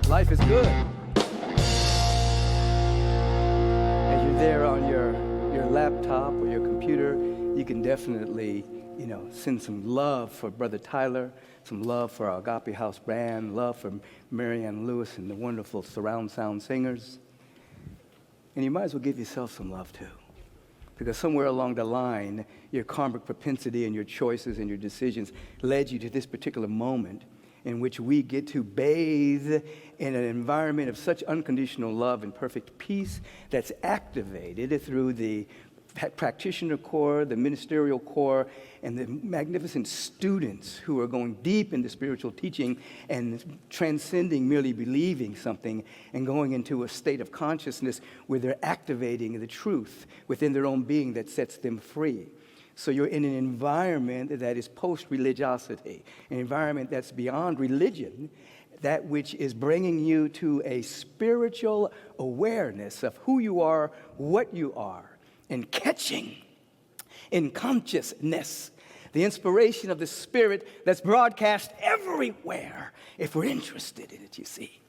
Life is good. As you're there on your laptop or your computer, you can definitely, send some love for Brother Tyler, some love for our Agape House band, love for Marianne Lewis and the wonderful surround sound singers. And you might as well give yourself some love too. Because somewhere along the line, your karmic propensity and your choices and your decisions led you to this particular moment in which we get to bathe in an environment of such unconditional love and perfect peace that's activated through the practitioner corps, the ministerial corps, and the magnificent students who are going deep into spiritual teaching and transcending merely believing something and going into a state of consciousness where they're activating the truth within their own being that sets them free. So you're in an environment that is post-religiosity, an environment that's beyond religion, that which is bringing you to a spiritual awareness of who you are, what you are, and catching in consciousness the inspiration of the Spirit that's broadcast everywhere if we're interested in it, you see.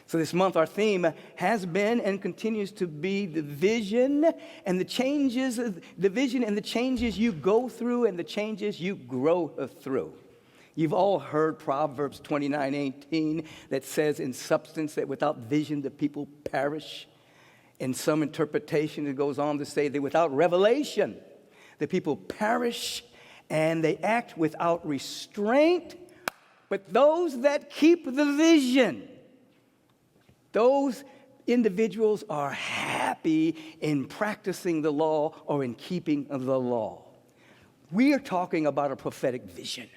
So this month our theme has been and continues to be the vision and the changes, the vision and the changes you go through and the changes you grow through. You've all heard Proverbs 29:18 that says in substance that without vision the people perish. In some interpretation it goes on to say that without revelation the people perish and they act without restraint. But those that keep the vision, those individuals are happy in practicing the law or in keeping the law. We are talking about a prophetic vision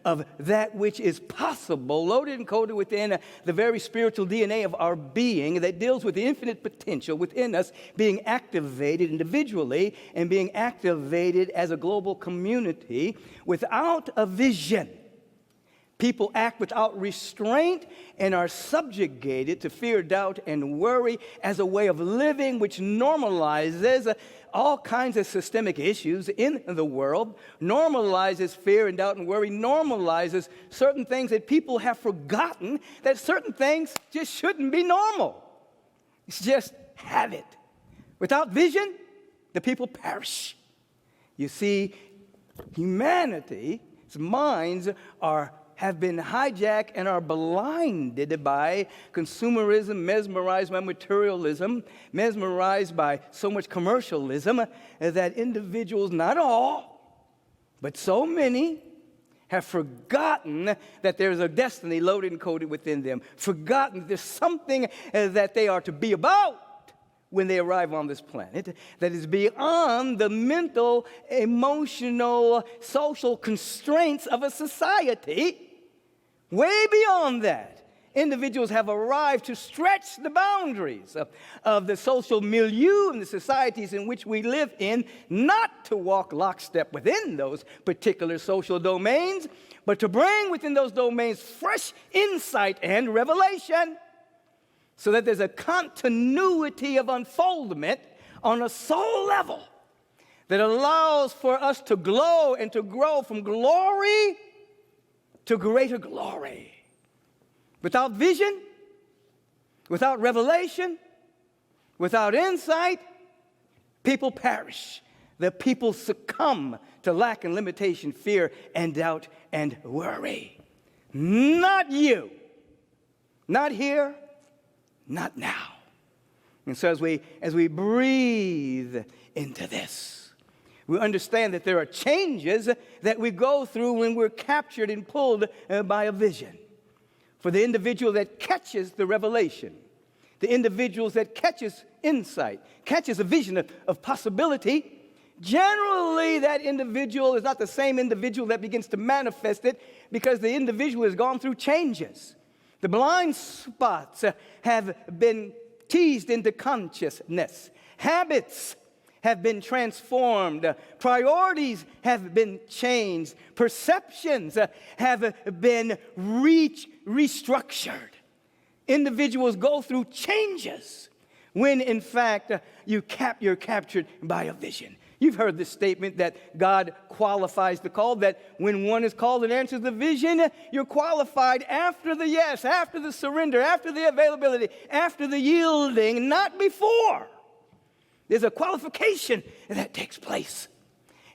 of that which is possible, loaded and coded within the very spiritual DNA of our being that deals with the infinite potential within us being activated individually and being activated as a global community. Without a vision, people act without restraint and are subjugated to fear, doubt, and worry as a way of living which normalizes all kinds of systemic issues in the world, normalizes fear and doubt and worry, normalizes certain things that people have forgotten that certain things just shouldn't be normal. It's just habit. Without vision, the people perish. You see, humanity's minds have been hijacked and are blinded by consumerism, mesmerized by materialism, mesmerized by so much commercialism that individuals, not all, but so many, have forgotten that there's a destiny loaded and coded within them, forgotten there's something that they are to be about when they arrive on this planet that is beyond the mental, emotional, social constraints of a society. Way beyond that, individuals have arrived to stretch the boundaries of the social milieu and the societies in which we live in, not to walk lockstep within those particular social domains, but to bring within those domains fresh insight and revelation so that there's a continuity of unfoldment on a soul level that allows for us to glow and to grow from glory to greater glory. Without vision, without revelation, without insight, people perish. The people succumb to lack and limitation, fear and doubt and worry. Not you. Not here, not now. And so as we breathe into this, we understand that there are changes that we go through when we're captured and pulled by a vision. For the individual that catches the revelation, the individuals that catches insight, catches a vision of possibility, generally that individual is not the same individual that begins to manifest it because the individual has gone through changes. The blind spots have been teased into consciousness. Habits have been transformed. Priorities have been changed. Perceptions have been restructured. Individuals go through changes when, in fact, you're captured by a vision. You've heard this statement that God qualifies the call, that when one is called and answers the vision, you're qualified after the yes, after the surrender, after the availability, after the yielding, not before. There's a qualification that takes place.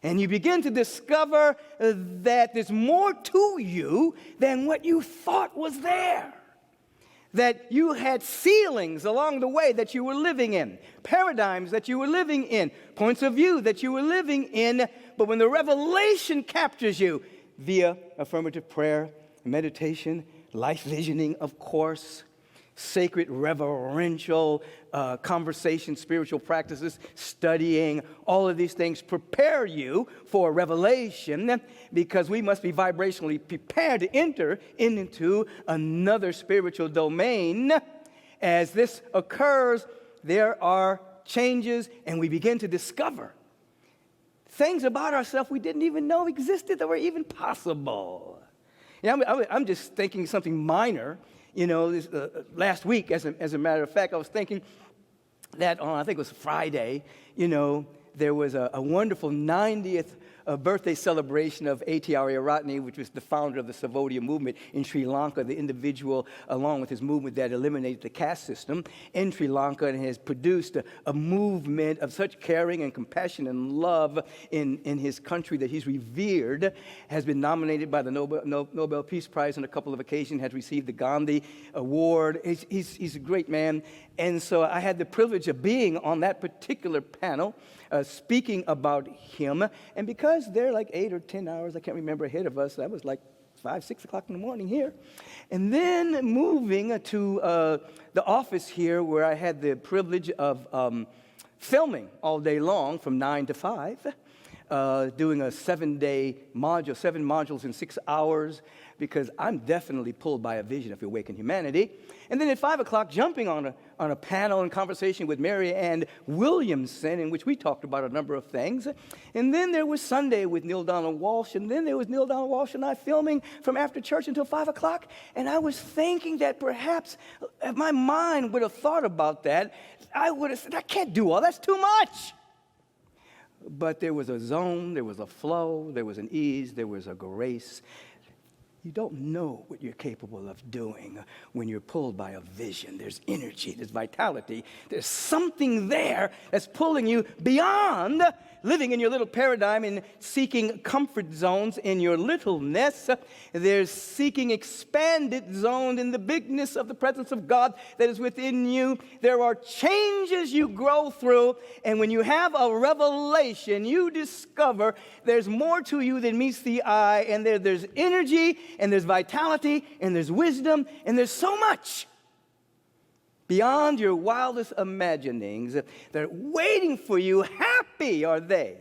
And you begin to discover that there's more to you than what you thought was there. That you had ceilings along the way that you were living in, paradigms that you were living in, points of view that you were living in. But when the revelation captures you via affirmative prayer, meditation, life visioning, of course, sacred reverential conversation, spiritual practices, studying, all of these things prepare you for revelation, because we must be vibrationally prepared to enter into another spiritual domain. As this occurs, there are changes, and we begin to discover things about ourselves we didn't even know existed that were even possible. I'm just thinking something minor. This, last week, as a matter of fact, I was thinking that on, I think it was Friday, there was a wonderful 90th birthday celebration of A.T. Aryaratne, which was the founder of the Savodia movement in Sri Lanka, the individual, along with his movement, that eliminated the caste system in Sri Lanka, and has produced a movement of such caring and compassion and love in his country that he's revered, has been nominated by the Nobel Peace Prize on a couple of occasions, has received the Gandhi Award. He's a great man. And so I had the privilege of being on that particular panel, speaking about him. And because they're like 8 or 10 hours, I can't remember, ahead of us, that was like 5, 6 o'clock in the morning here. And then moving to the office here, where I had the privilege of filming all day long from 9 to 5, doing a 7-day module, 7 modules in 6 hours, because I'm definitely pulled by a vision of awakened humanity. And then at 5 o'clock, jumping on a panel and conversation with Mary Ann Williamson, in which we talked about a number of things. And then there was Sunday with Neil Donald Walsh, and then there was Neil Donald Walsh and I filming from after church until 5 o'clock. And I was thinking that perhaps if my mind would have thought about that, I would have said, I can't do all, that's too much. But there was a zone, there was a flow, there was an ease, there was a grace. You don't know what you're capable of doing when you're pulled by a vision. There's energy, there's vitality. There's something there that's pulling you beyond living in your little paradigm and seeking comfort zones in your littleness. There's seeking expanded zones in the bigness of the presence of God that is within you. There are changes you grow through, and when you have a revelation, you discover there's more to you than meets the eye, and there's energy, and there's vitality, and there's wisdom, and there's so much beyond your wildest imaginings that are waiting for you. Happy are they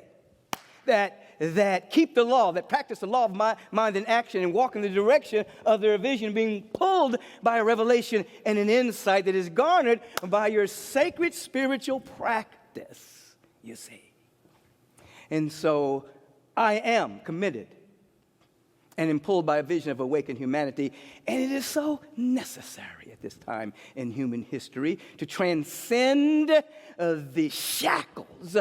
that keep the law, that practice the law of mind and action, and walk in the direction of their vision, being pulled by a revelation and an insight that is garnered by your sacred spiritual practice, you see. And so I am committed and am pulled by a vision of awakened humanity. And it is so necessary at this time in human history to transcend the shackles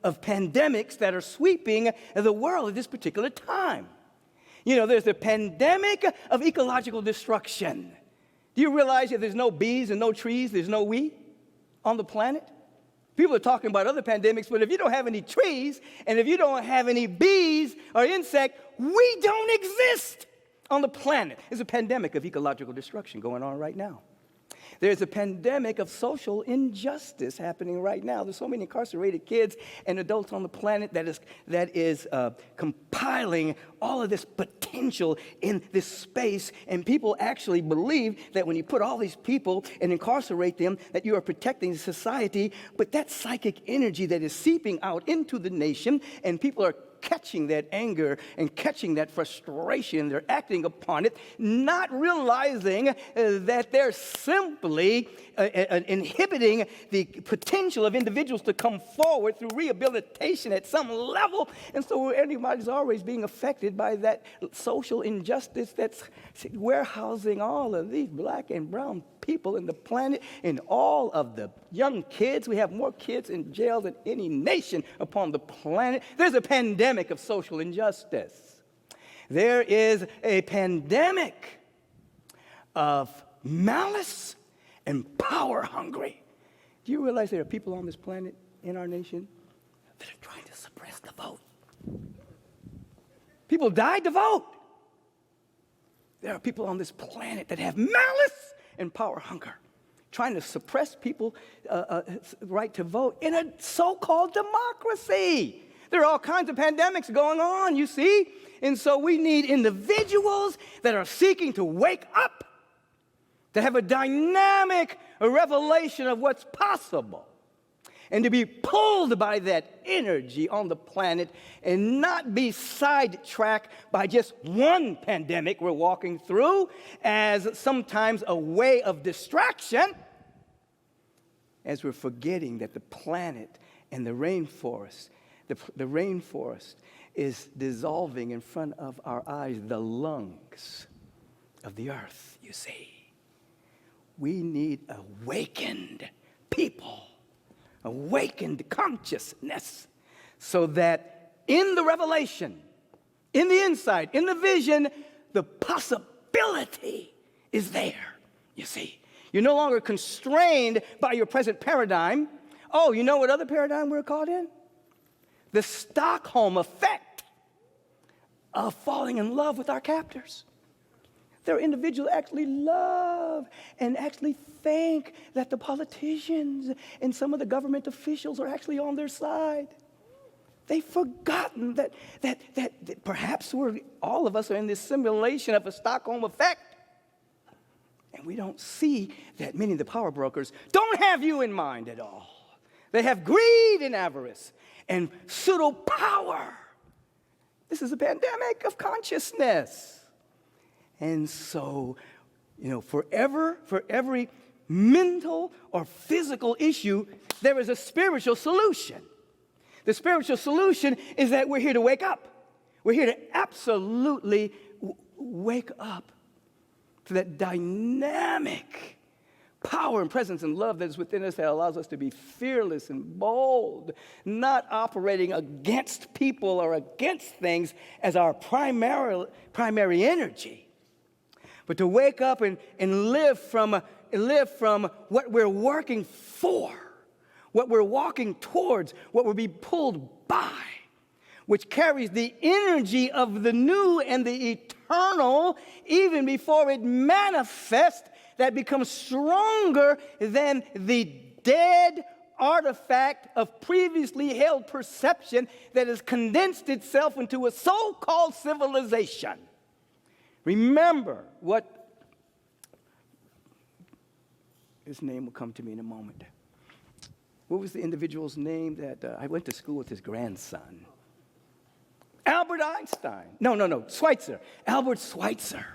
of pandemics that are sweeping the world at this particular time. There's a pandemic of ecological destruction. Do you realize that there's no bees and no trees, there's no we on the planet? People are talking about other pandemics, but if you don't have any trees, and if you don't have any bees or insects, we don't exist on the planet. There's a pandemic of ecological destruction going on right now. There's a pandemic of social injustice happening right now. There's so many incarcerated kids and adults on the planet that is compiling all of this potential in this space. And people actually believe that when you put all these people and incarcerate them, that you are protecting society. But that psychic energy that is seeping out into the nation, and people are catching that anger and catching that frustration. They're acting upon it, not realizing that they're simply inhibiting the potential of individuals to come forward through rehabilitation at some level. And so anybody's always being affected by that social injustice that's warehousing all of these black and brown people people in the planet, and all of the young kids. We have more kids in jail than any nation upon the planet. There's a pandemic of social injustice. There is a pandemic of malice and power hungry. Do you realize there are people on this planet, in our nation, that are trying to suppress the vote? People died to vote. There are people on this planet that have malice and power hunger, trying to suppress people's right to vote in a so-called democracy. There are all kinds of pandemics going on, you see? And so we need individuals that are seeking to wake up, to have a dynamic revelation of what's possible, and to be pulled by that energy on the planet and not be sidetracked by just one pandemic we're walking through as sometimes a way of distraction, as we're forgetting that the planet and the rainforest, the rainforest is dissolving in front of our eyes, the lungs of the earth, you see. We need awakened people, awakened consciousness, so that in the revelation, in the insight, in the vision, the possibility is there, you see. You're no longer constrained by your present paradigm. Oh, you know what other paradigm we're caught in? The Stockholm effect of falling in love with our captors. There are individuals that actually love and actually think that the politicians and some of the government officials are actually on their side. They've forgotten that perhaps all of us are in this simulation of a Stockholm effect. And we don't see that many of the power brokers don't have you in mind at all. They have greed and avarice and pseudo power. This is a pandemic of consciousness. And so, for every mental or physical issue, there is a spiritual solution. The spiritual solution is that we're here to wake up. We're here to absolutely wake up to that dynamic power and presence and love that is within us that allows us to be fearless and bold, not operating against people or against things as our primary energy, but to wake up and live from what we're working for, what we're walking towards, what we're being pulled by, which carries the energy of the new and the eternal even before it manifests, that becomes stronger than the dead artifact of previously held perception that has condensed itself into a so-called civilization. Remember what, his name will come to me in a moment. What was the individual's name that I went to school with his grandson? Albert Einstein. No, Schweitzer. Albert Schweitzer.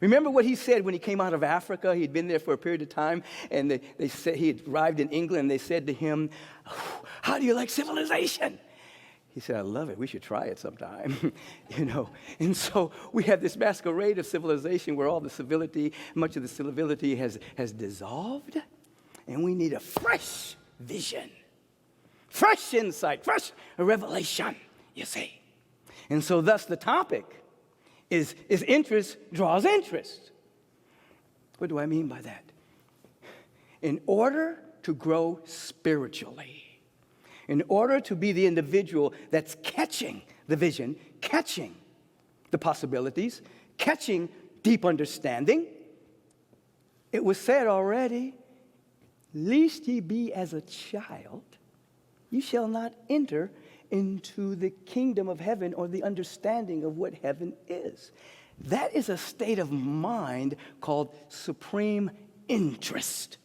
Remember what he said when he came out of Africa? He'd been there for a period of time, and they said he had arrived in England, and they said to him, "How do you like civilization?" He said, "I love it. We should try it sometime." And so we have this masquerade of civilization where all the civility, much of the civility has dissolved, and we need a fresh vision, fresh insight, fresh revelation, you see. And so thus the topic is interest draws interest. What do I mean by that? In order to grow spiritually, in order to be the individual that's catching the vision, catching the possibilities, catching deep understanding, it was said already, "Lest ye be as a child, you shall not enter into the kingdom of heaven," or the understanding of what heaven is. That is a state of mind called supreme interest.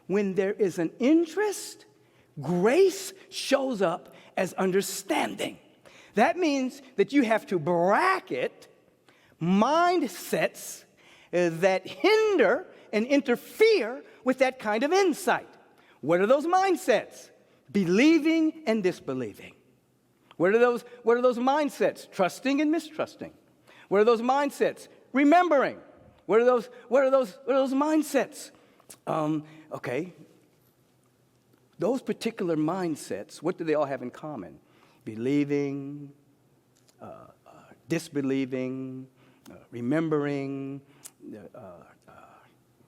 When there is an interest, grace shows up as understanding. That means that you have to bracket mindsets that hinder and interfere with that kind of insight. What are those mindsets? Believing and disbelieving. What are those mindsets? Trusting and mistrusting. What are those mindsets? Remembering. What are those mindsets? Okay. Those particular mindsets, what do they all have in common? Believing, disbelieving, remembering.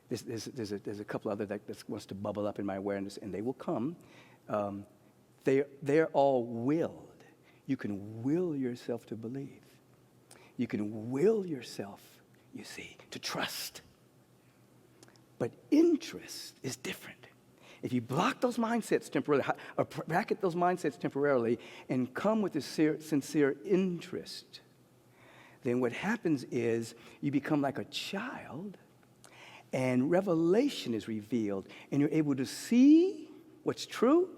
There's a couple other that wants to bubble up in my awareness, and they will come. They're all willed. You can will yourself to believe. You can will yourself, you see, to trust. But interest is different. If you block those mindsets temporarily, or bracket those mindsets temporarily, and come with a sincere interest, then what happens is you become like a child, and revelation is revealed, and you're able to see what's true,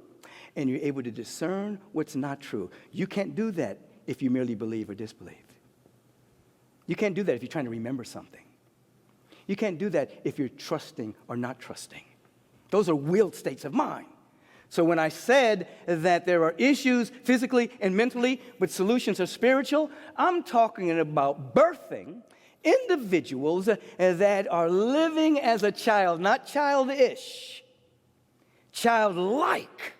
and you're able to discern what's not true. You can't do that if you merely believe or disbelieve. You can't do that if you're trying to remember something. You can't do that if you're trusting or not trusting. Those are willed states of mind. So when I said that there are issues physically and mentally, but solutions are spiritual, I'm talking about birthing individuals that are living as a child, not childish, childlike,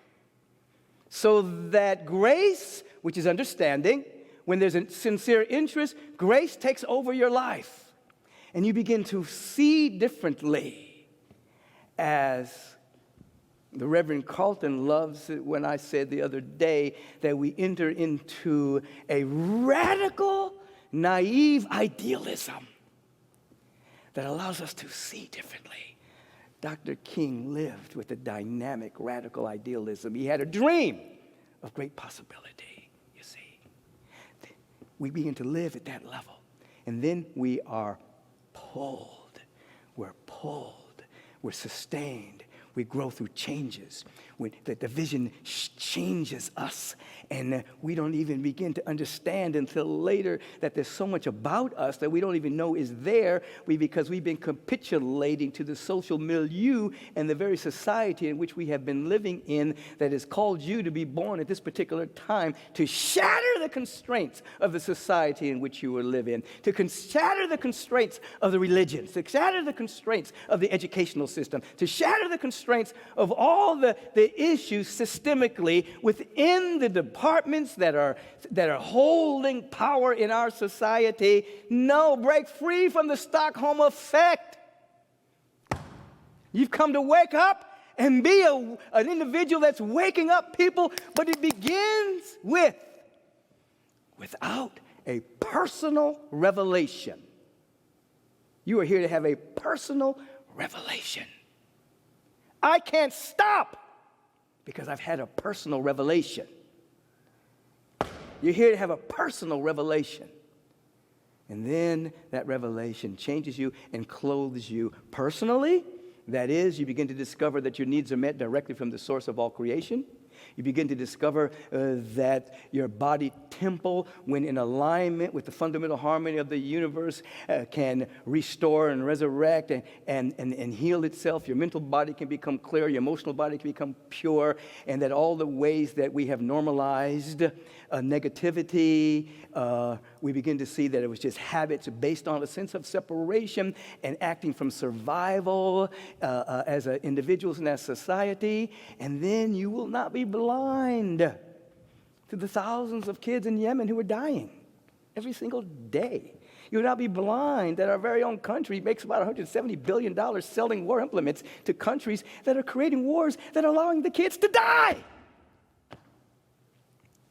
so that grace, which is understanding, when there's a sincere interest, grace takes over your life, and you begin to see differently. As the Reverend Carlton loves it when I said the other day that we enter into a radical, naive idealism that allows us to see differently. Dr. King lived with a dynamic, radical idealism. He had a dream of great possibility, you see. We begin to live at that level. And then we are pulled. We're pulled. We're sustained. We grow through changes. The vision changes us, and we don't even begin to understand until later that there's so much about us that we don't even know is there because we've been capitulating to the social milieu and the very society in which we have been living in that has called you to be born at this particular time to shatter the constraints of the society in which you will live in, to shatter the constraints of the religions, to shatter the constraints of the educational system, to shatter the constraints of all the issues systemically within the departments that are holding power in our society. No, break free from the Stockholm effect. You've come to wake up and be an individual that's waking up people, but it begins without a personal revelation. You are here to have a personal revelation. I can't stop because I've had a personal revelation. You're here to have a personal revelation. And then that revelation changes you and clothes you personally. That is, you begin to discover that your needs are met directly from the source of all creation. You begin to discover that your body temple, when in alignment with the fundamental harmony of the universe, can restore and resurrect and heal itself. Your mental body can become clear. Your emotional body can become pure. And that all the ways that we have normalized negativity, we begin to see that it was just habits based on a sense of separation and acting from survival as individuals and as society. And then you will not be blind to the thousands of kids in Yemen who are dying every single day. You will not be blind that our very own country makes about $170 billion selling war implements to countries that are creating wars that are allowing the kids to die.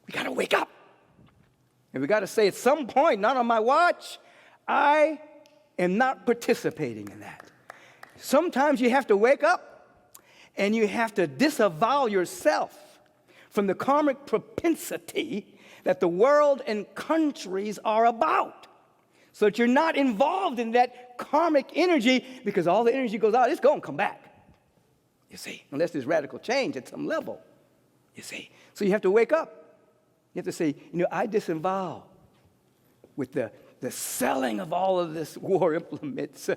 We got to wake up. And we got to say at some point, not on my watch, I am not participating in that. Sometimes you have to wake up and you have to disavow yourself from the karmic propensity that the world and countries are about, so that you're not involved in that karmic energy, because all the energy goes out, it's going to come back, you see, unless there's radical change at some level, you see. So you have to wake up. You have to say, I disavow with the selling of all of this war implements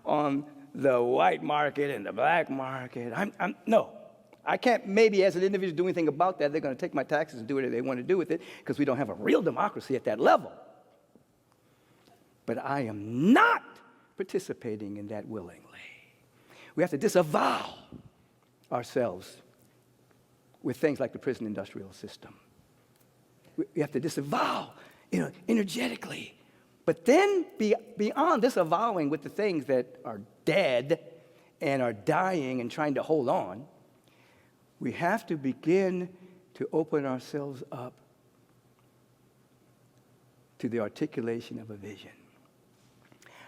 on the white market and the black market. No. I can't maybe as an individual do anything about that. They're going to take my taxes and do whatever they want to do with it because we don't have a real democracy at that level. But I am not participating in that willingly. We have to disavow ourselves with things like the prison industrial system. We have to disavow, energetically. But then beyond disavowing with the things that are dead and are dying and trying to hold on, we have to begin to open ourselves up to the articulation of a vision.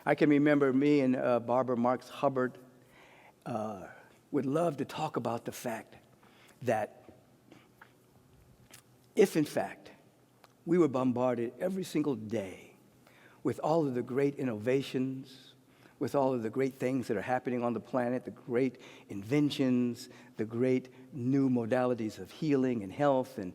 I can remember me and Barbara Marks Hubbard would love to talk about the fact that if, in fact, we were bombarded every single day with all of the great innovations, with all of the great things that are happening on the planet, the great inventions, the great new modalities of healing and health and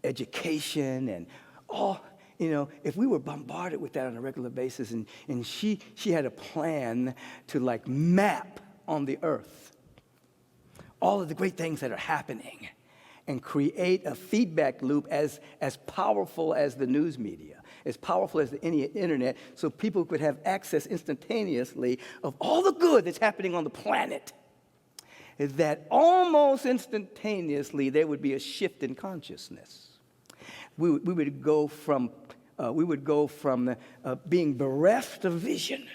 education and all, if we were bombarded with that on a regular basis, and she had a plan to like map on the earth all of the great things that are happening and create a feedback loop as powerful as the news media, as powerful as the internet, so people could have access instantaneously of all the good that's happening on the planet, is that almost instantaneously there would be a shift in consciousness. We would go from being bereft of vision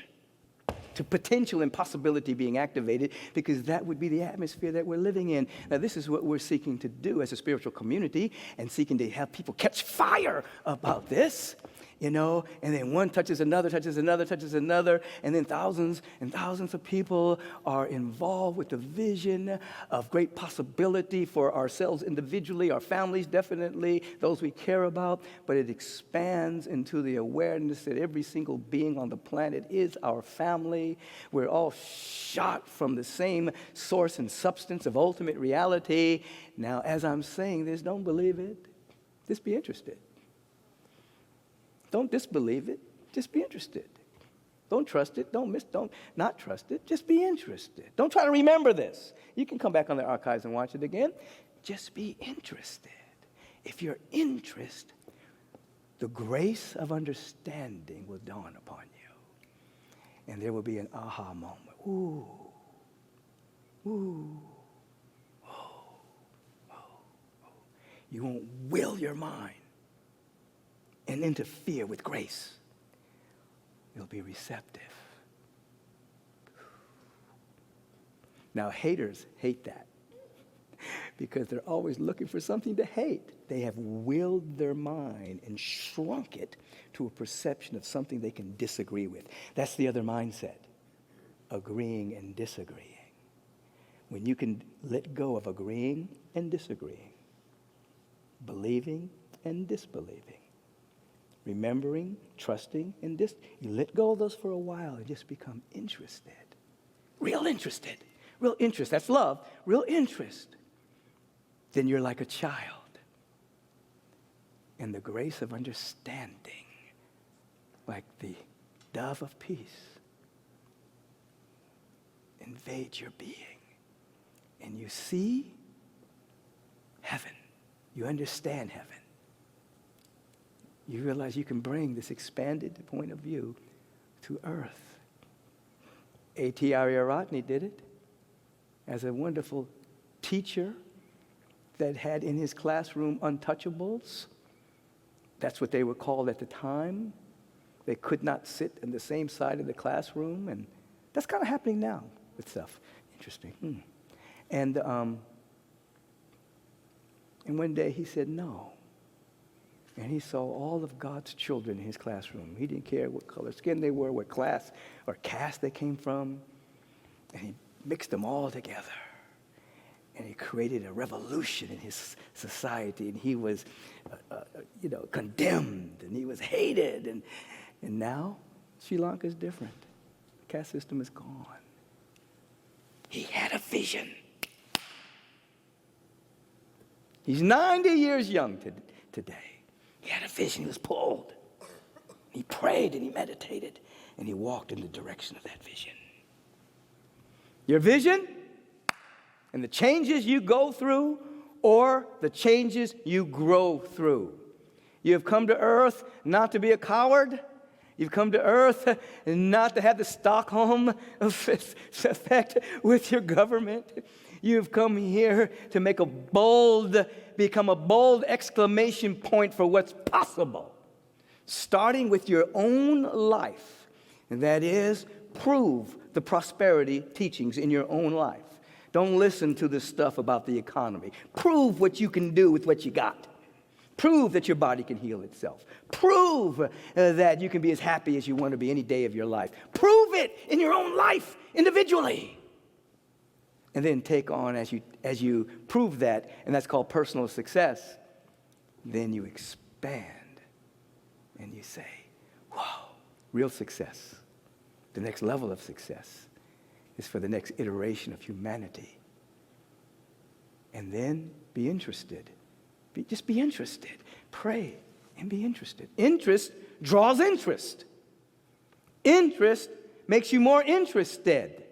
to potential and possibility being activated, because that would be the atmosphere that we're living in. Now, this is what we're seeking to do as a spiritual community, and seeking to have people catch fire about this, and then one touches another, and then thousands and thousands of people are involved with the vision of great possibility for ourselves individually, our families definitely, those we care about, but it expands into the awareness that every single being on the planet is our family. We're all shot from the same source and substance of ultimate reality. Now, as I'm saying this, don't believe it. Just be interested. Don't disbelieve it. Just be interested. Don't trust it. Don't not trust it. Just be interested. Don't try to remember this. You can come back on the archives and watch it again. Just be interested. If you're interested, the grace of understanding will dawn upon you. And there will be an aha moment. Ooh. Ooh. Oh. Oh. Oh. You won't will your mind and interfere with grace. You'll be receptive. Now, haters hate that because they're always looking for something to hate. They have willed their mind and shrunk it to a perception of something they can disagree with. That's the other mindset, agreeing and disagreeing. When you can let go of agreeing and disagreeing, believing and disbelieving, remembering, trusting, and you let go of those for a while and just become interested. Real interested. Real interest. That's love. Real interest. Then you're like a child. And the grace of understanding, like the dove of peace, invades your being. And you see heaven. You understand heaven. You realize you can bring this expanded point of view to earth. A.T. Ariyaratne did it as a wonderful teacher that had in his classroom untouchables. That's what they were called at the time. They could not sit in the same side of the classroom, and that's kind of happening now with stuff. Interesting. And one day he said no. And he saw all of God's children in his classroom. He didn't care what color skin they were, what class or caste they came from. And he mixed them all together. And he created a revolution in his society. And he was, condemned. And he was hated. And now Sri Lanka is different. The caste system is gone. He had a vision. He's 90 years young today. He had a vision. He was pulled. He prayed and he meditated and he walked in the direction of that vision. Your vision and the changes you go through, or the changes you grow through. You have come to earth not to be a coward. You've come to earth not to have the Stockholm effect with your government. You've come here to become a bold exclamation point for what's possible, starting with your own life. And that is, prove the prosperity teachings in your own life. Don't listen to this stuff about the economy. Prove what you can do with what you got. Prove that your body can heal itself. Prove that you can be as happy as you want to be any day of your life. Prove it in your own life individually. And then take on, as you prove that, and that's called personal success, then you expand and you say, whoa, real success. The next level of success is for the next iteration of humanity. And then be interested. Just be interested. Pray and be interested. Interest draws interest. Interest makes you more interested.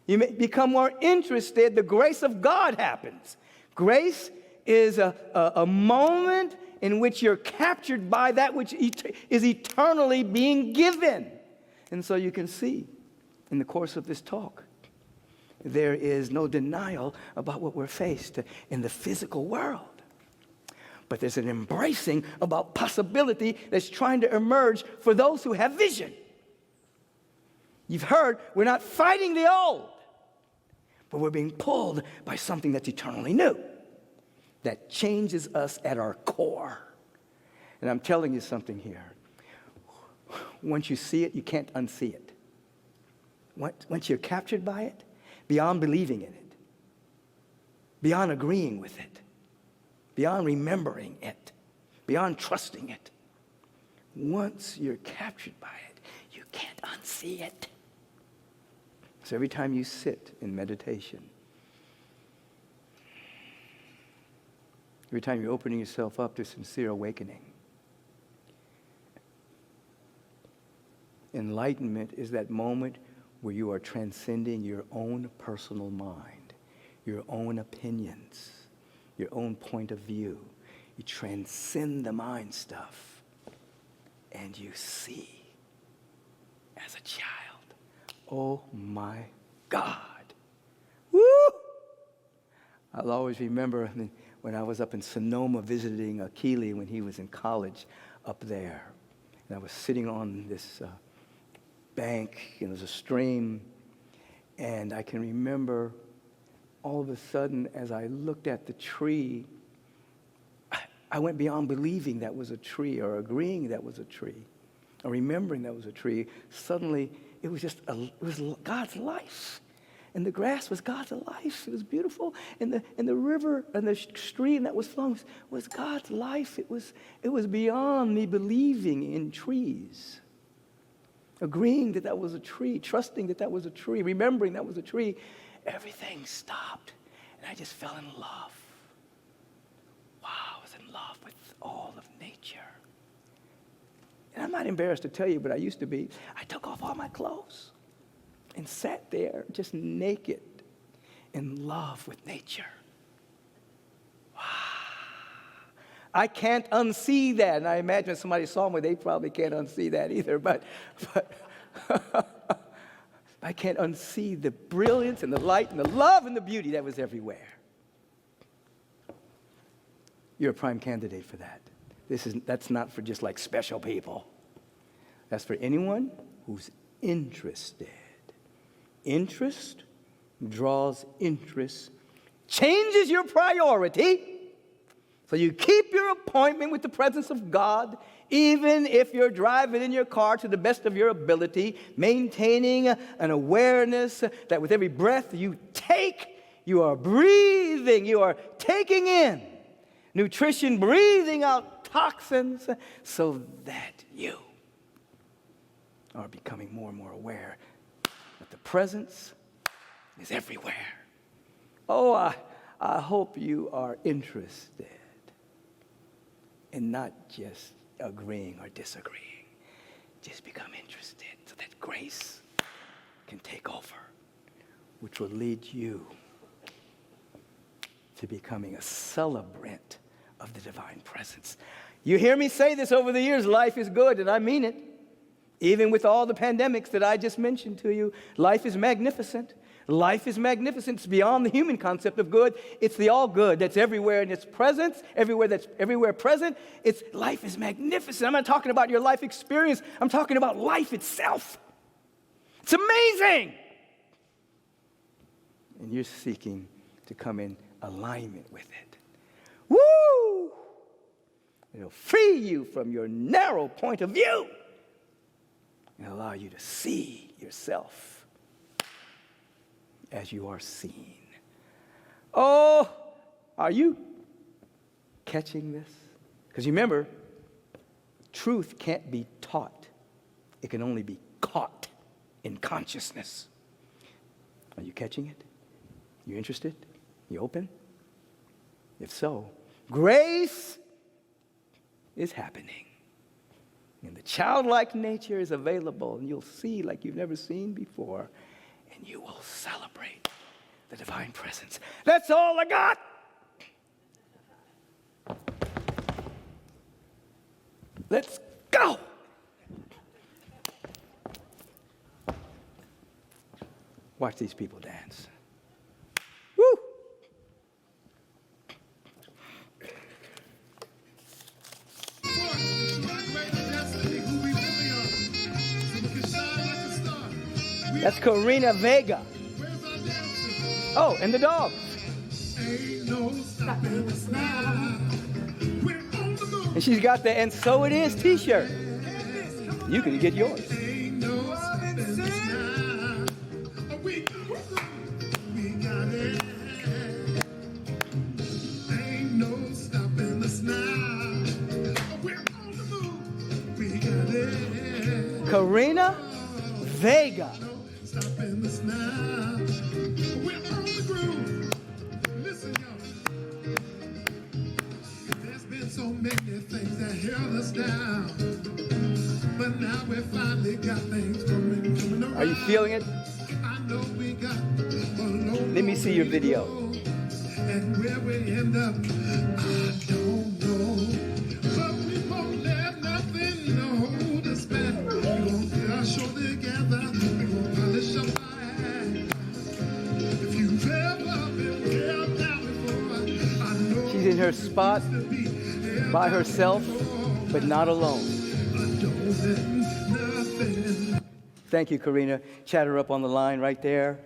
You become more interested, the grace of God happens. Grace is a moment in which you're captured by that which is eternally being given. And so you can see in the course of this talk, there is no denial about what we're faced in the physical world. But there's an embracing about possibility that's trying to emerge for those who have vision. You've heard, we're not fighting the old, but we're being pulled by something that's eternally new, that changes us at our core. And I'm telling you something here. Once you see it, you can't unsee it. Once you're captured by it, beyond believing in it, beyond agreeing with it, beyond remembering it, beyond trusting it, once you're captured by it, you can't unsee it. So every time you sit in meditation, every time you're opening yourself up to sincere awakening, enlightenment is that moment where you are transcending your own personal mind, your own opinions, your own point of view. You transcend the mind stuff, and you see as a child. Oh my God. Woo! I'll always remember when I was up in Sonoma visiting Achille when he was in college up there. And I was sitting on this bank, and there's a stream, and I can remember all of a sudden as I looked at the tree, I went beyond believing that was a tree or agreeing that was a tree or remembering that was a tree. Suddenly, it was God's life. And the grass was God's life. It was beautiful. And the river and the stream that was flowing was God's life. It was beyond me believing in trees. Agreeing that was a tree, trusting that was a tree, remembering that was a tree. Everything stopped, and I just fell in love. Wow, I was in love with all of nature. And I'm not embarrassed to tell you, but I used to be. I took off all my clothes and sat there just naked in love with nature. Wow. I can't unsee that. And I imagine if somebody saw me, they probably can't unsee that either. But I can't unsee the brilliance and the light and the love and the beauty that was everywhere. You're a prime candidate for that. That's not for just like special people. That's for anyone who's interested. Interest draws interest, changes your priority, so you keep your appointment with the presence of God, even if you're driving in your car to the best of your ability, maintaining an awareness that with every breath you take, you are breathing, you are taking in nutrition, breathing out toxins, so that you are becoming more and more aware that the presence is everywhere. Oh, I hope you are interested in not just agreeing or disagreeing. Just become interested so that grace can take over, which will lead you to becoming a celebrant of the divine presence. You hear me say this over the years, life is good, and I mean it. Even with all the pandemics that I just mentioned to you, life is magnificent. Life is magnificent. It's beyond the human concept of good. It's the all good that's everywhere in its presence, everywhere present. Life is magnificent. I'm not talking about your life experience. I'm talking about life itself. It's amazing. And you're seeking to come in alignment with it. Woo! It'll free you from your narrow point of view and allow you to see yourself as you are seen. Oh, are you catching this? Because remember, truth can't be taught. It can only be caught in consciousness. Are you catching it? You interested? You open? If so, grace is happening. And the childlike nature is available, and you'll see like you've never seen before, and you will celebrate the divine presence. That's all I got. Let's go. Watch these people dance. Woo! That's Karina Vega. Oh, and the dog. And she's got the "And So It Is" t-shirt. You can get yours. Karina Vega. Listen, y'all. There's been so many things that held us down, but now we finally got things coming around. Are you feeling it? I know we got a long Let me see your video. And where we end up, I don't know. But we won't let nothing hold us back. We're gonna get our show together. We're gonna polish up our act. If you've ever been held down before, I know She's in her spot by herself, but not alone. Thank you, Karina. Chat her up on the line right there.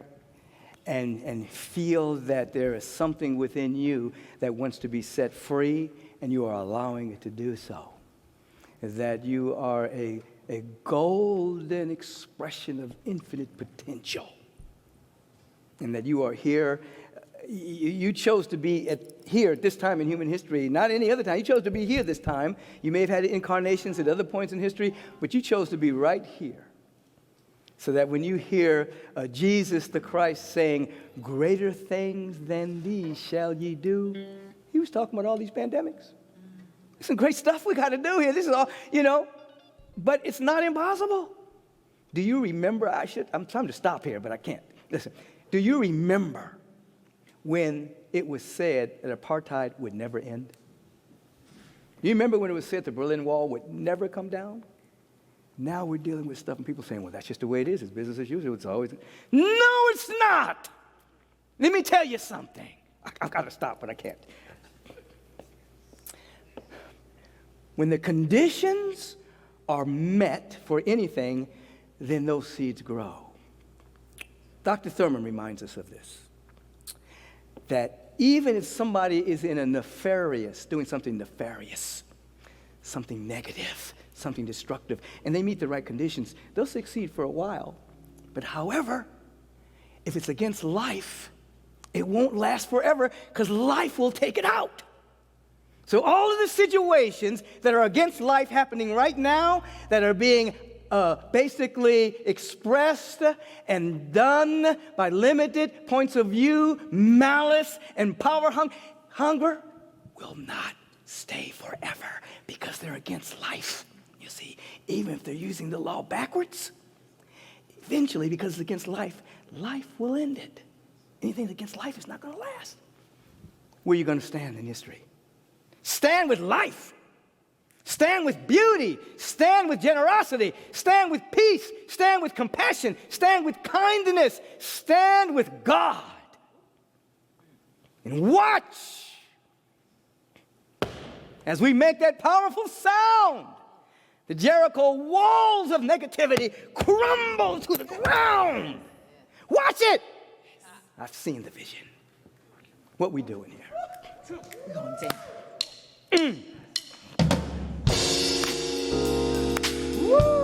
And feel that there is something within you that wants to be set free, and you are allowing it to do so. That you are a golden expression of infinite potential. And that you are here. You chose to be here at this time in human history, not any other time. You chose to be here this time. You may have had incarnations at other points in history, but you chose to be right here. So that when you hear Jesus the Christ saying, "Greater things than these shall ye do," he was talking about all these pandemics. There's some great stuff we got to do here. This is all, but it's not impossible. Do you remember? I'm trying to stop here, but I can't. Listen, do you remember when it was said that apartheid would never end? Do you remember when it was said the Berlin Wall would never come down? Now we're dealing with stuff and people saying, well, that's just the way it is. It's business as usual. It's always. No, it's not. Let me tell you something. I've got to stop, but I can't. When the conditions are met for anything, then those seeds grow. Dr. Thurman reminds us of this. That even if somebody is in doing something nefarious, something negative, something destructive, and they meet the right conditions, they'll succeed for a while. But however, if it's against life, it won't last forever because life will take it out. So all of the situations that are against life happening right now, that are being basically expressed and done by limited points of view, malice, and power hunger, will not stay forever because they're against life. You see, even if they're using the law backwards, eventually, because it's against life, life will end it. Anything against life is not going to last. Where are you going to stand in history? Stand with life. Stand with beauty. Stand with generosity. Stand with peace. Stand with compassion. Stand with kindness. Stand with God. And watch as we make that powerful sound. The Jericho walls of negativity crumble to the ground. Watch it. I've seen the vision. What we doing here? We're going down. Woo!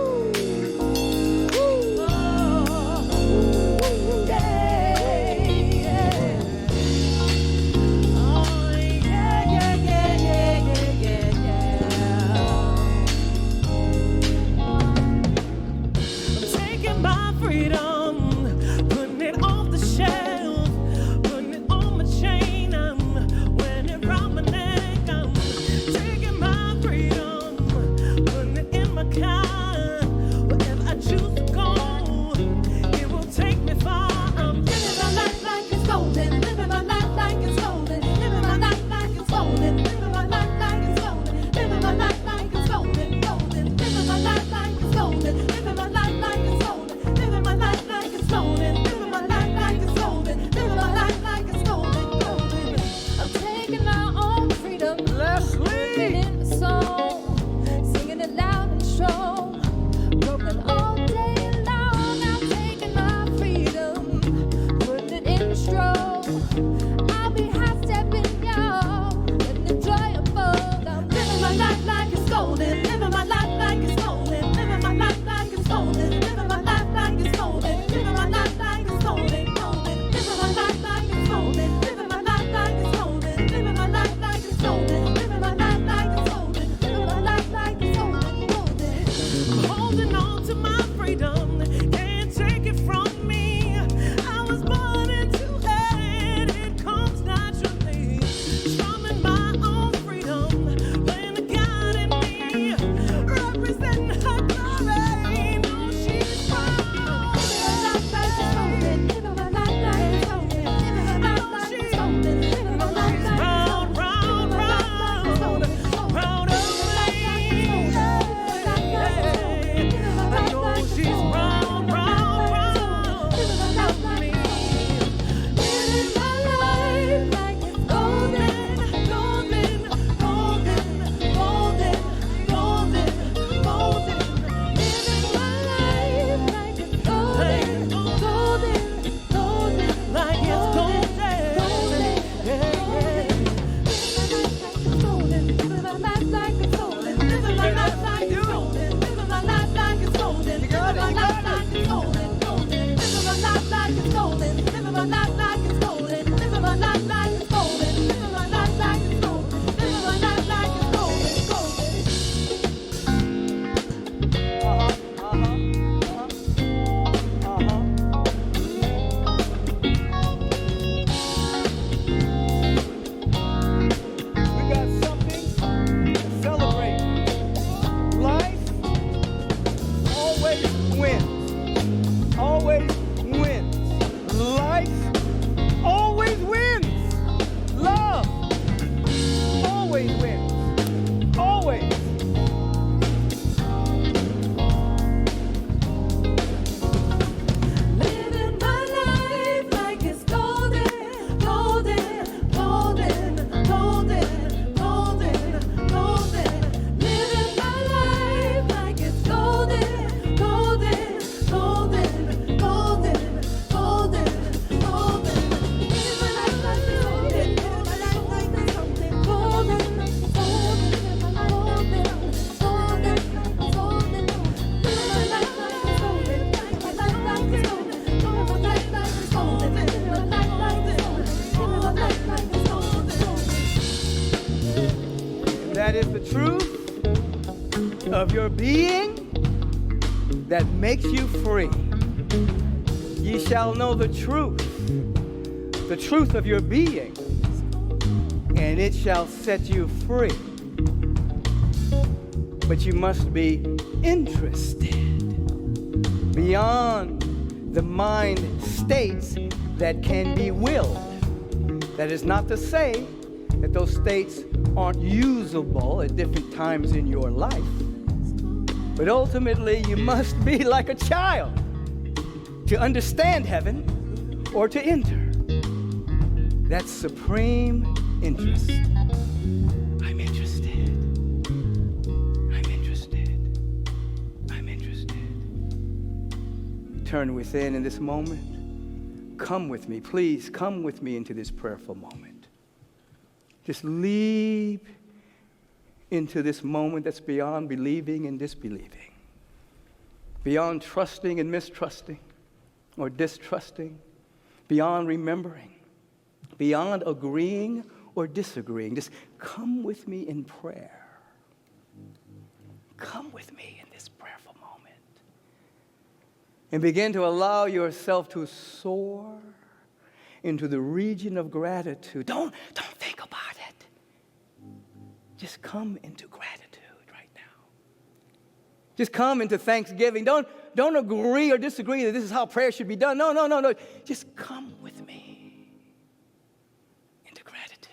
That is the truth of your being that makes you free. Ye shall know the truth of your being, and it shall set you free. But you must be interested beyond the mind states that can be willed. That is not to say that those states aren't usable at different times in your life. But ultimately, you must be like a child to understand heaven or to enter. That's supreme interest. I'm interested. I'm interested. I'm interested. Turn within in this moment. Come with me, please. Come with me into this prayerful moment. Just leap into this moment that's beyond believing and disbelieving, beyond trusting and mistrusting or distrusting, beyond remembering, beyond agreeing or disagreeing. Just come with me in prayer. Come with me in this prayerful moment. And begin to allow yourself to soar into the region of gratitude. Don't think about it. Just come into gratitude right now. Just come into thanksgiving. Don't agree or disagree that this is how prayer should be done. No. Just come with me into gratitude.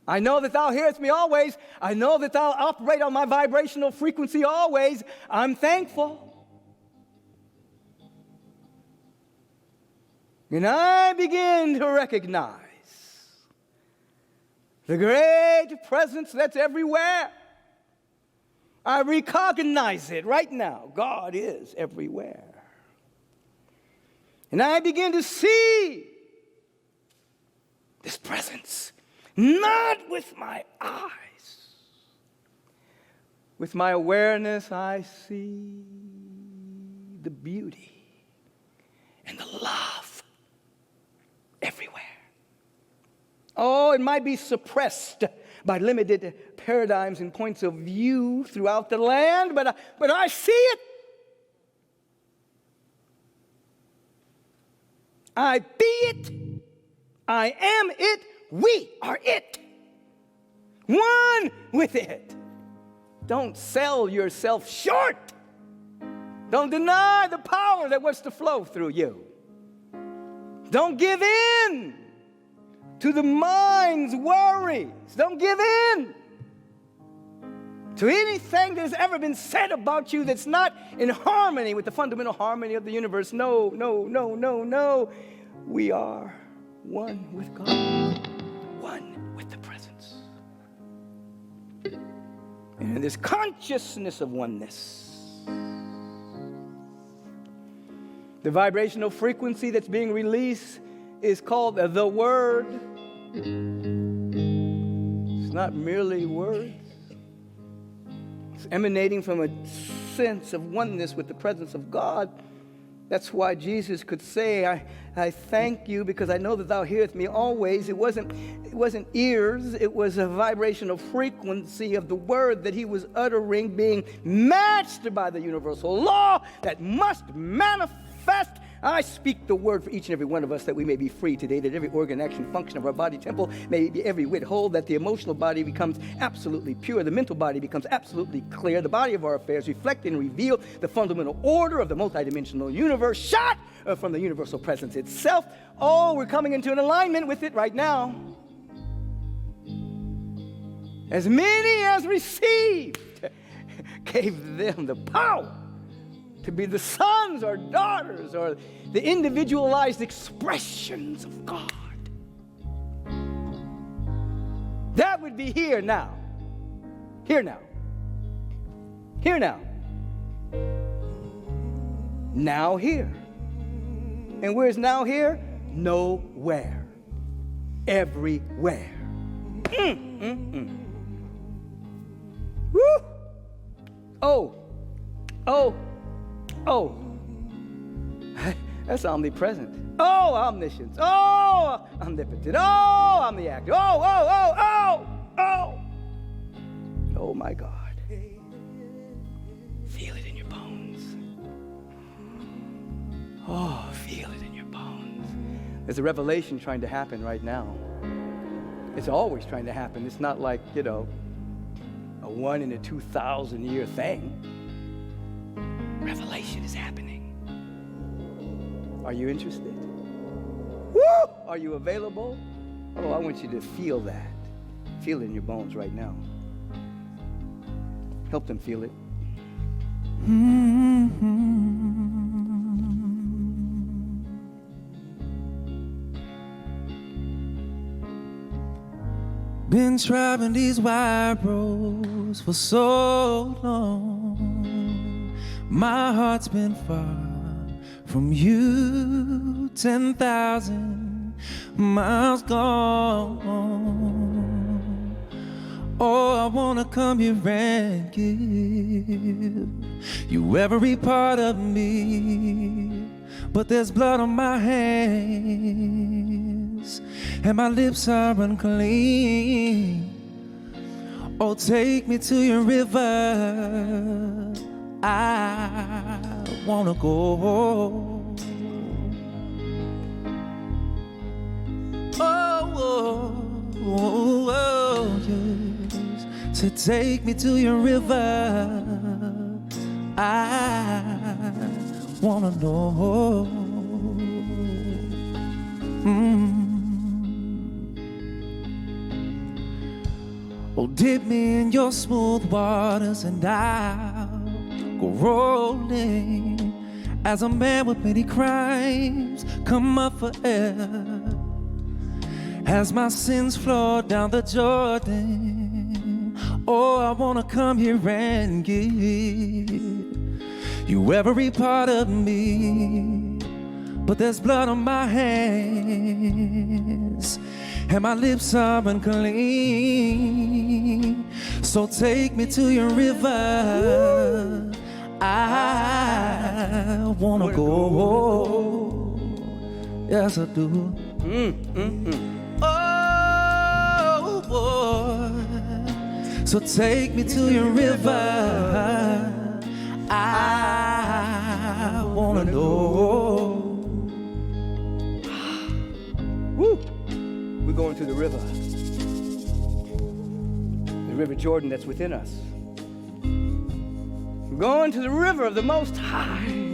I know that thou hearest me always. I know that thou operate on my vibrational frequency always. I'm thankful. And I begin to recognize the great presence that's everywhere. I recognize it right now. God is everywhere. And I begin to see this presence, not with my eyes. With my awareness, I see the beauty and the love everywhere. Oh, it might be suppressed by limited paradigms and points of view throughout the land, but I see it. I be it. I am it. We are it. One with it. Don't sell yourself short. Don't deny the power that wants to flow through you. Don't give in to the mind's worries. Don't give in to anything that has ever been said about you that's not in harmony with the fundamental harmony of the universe. No. We are one with God, one with the presence. And in this consciousness of oneness, the vibrational frequency that's being released is called the Word. It's not merely words. It's emanating from a sense of oneness with the presence of God. That's why Jesus could say, I thank you because I know that thou hearest me always. It wasn't ears, it was a vibrational frequency of the word that he was uttering being matched by the universal law that must manifest. I speak the word for each and every one of us that we may be free today, that every organ, action, function of our body temple may be every whit whole, that the emotional body becomes absolutely pure, the mental body becomes absolutely clear, the body of our affairs reflect and reveal the fundamental order of the multidimensional universe, shot from the universal presence itself. Oh, we're coming into an alignment with it right now. As many as received gave them the power to be the sons or daughters or the individualized expressions of God. That would be here now. Here now. Here now. Now here. And where's now here? Nowhere. Everywhere. Woo! Oh, that's omnipresent. Oh, omniscience. Oh, omnipotent. Oh, omniactive. Oh, my God. Feel it in your bones. Oh, feel it in your bones. There's a revelation trying to happen right now. It's always trying to happen. It's not like, a 1 in a 2,000 year thing. Revelation is happening. Are you interested? Woo! Are you available? Oh, I want you to feel that. Feel it in your bones right now. Help them feel it. Been traveling these wide roads for so long. My heart's been far from you, 10,000 miles gone. Oh, I wanna come here and give you every part of me, but there's blood on my hands and my lips are unclean. Oh, take me to your river, I wanna go. Oh, yes. So take me to your river, I wanna know. Oh, dip me in your smooth waters and I'll go rolling. As a man with many crimes come up for air, as my sins flow down the Jordan. Oh, I wanna come here and give you every part of me, but there's blood on my hands and my lips are unclean. So take me to your river, I wanna go. Yes, I do. Oh, boy. So take me to your river, I wanna know. Woo! We're going to the river Jordan that's within us. We're going to the river of the Most High.